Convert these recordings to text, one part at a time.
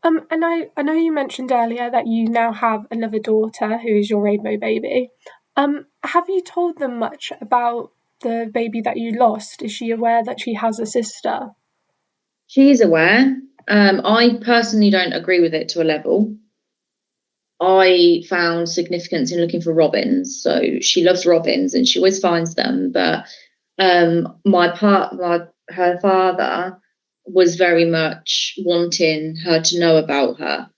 And I know you mentioned earlier that you now have another daughter who is your rainbow baby. Have you told them much about the baby that you lost? Is she aware that she has a sister? She is aware. I personally don't agree with it to a level. I found significance in looking for robins. So she loves robins and she always finds them. But her father was very much wanting her to know about her.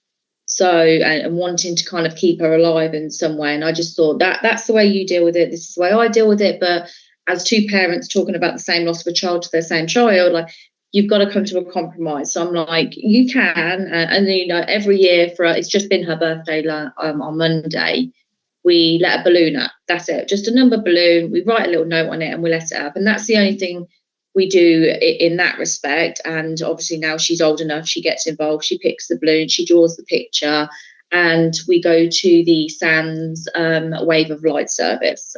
So and wanting to kind of keep her alive in some way. And I just thought that's the way you deal with it. This is the way I deal with it. But as two parents talking about the same loss of a child to their same child, like you've got to come to a compromise. So I'm like, you can, and you know, every year for it's just been her birthday on Monday. We let a balloon up. That's it, just a number balloon. We write a little note on it and we let it up, and that's the only thing we do in that respect. And obviously now she's old enough, she gets involved. She picks the balloon, she draws the picture, and we go to the Sands Wave of Light service.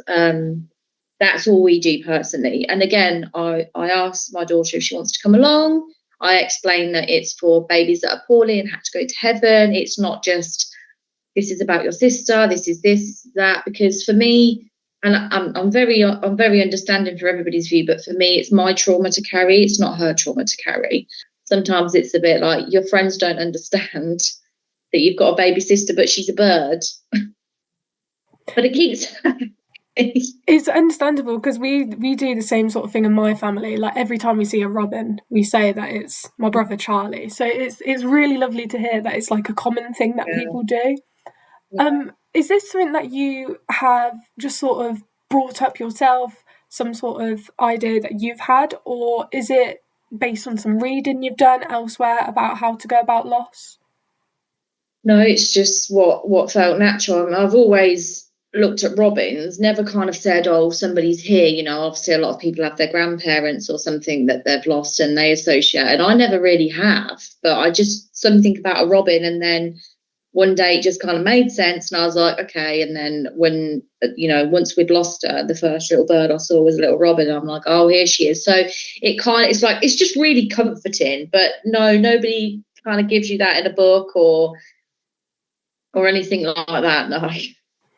That's all we do personally. And again, I asked my daughter if she wants to come along. I explain that it's for babies that are poorly and have to go to heaven. It's not just this is about your sister, this is that. Because for me, and I'm very understanding for everybody's view, but for me, it's my trauma to carry. It's not her trauma to carry. Sometimes it's a bit like your friends don't understand that you've got a baby sister, but she's a bird. But it keeps. It's understandable because we do the same sort of thing in my family. Like every time we see a robin, we say that it's my brother Charlie. So it's really lovely to hear that it's like a common thing that people do. Is this something that you have just sort of brought up yourself, some sort of idea that you've had, or is it based on some reading you've done elsewhere about how to go about loss? No, it's just what felt natural. I mean, I've always looked at robins, never kind of said, oh, somebody's here. You know, obviously a lot of people have their grandparents or something that they've lost and they associate. And I never really have, but I just something about a robin, and then one day it just kind of made sense, and I was like, okay. And then when once we'd lost her, the first little bird I saw was a little robin. I'm like, oh, here she is. So it's like it's just really comforting. But no, nobody kind of gives you that in a book or anything like that. No.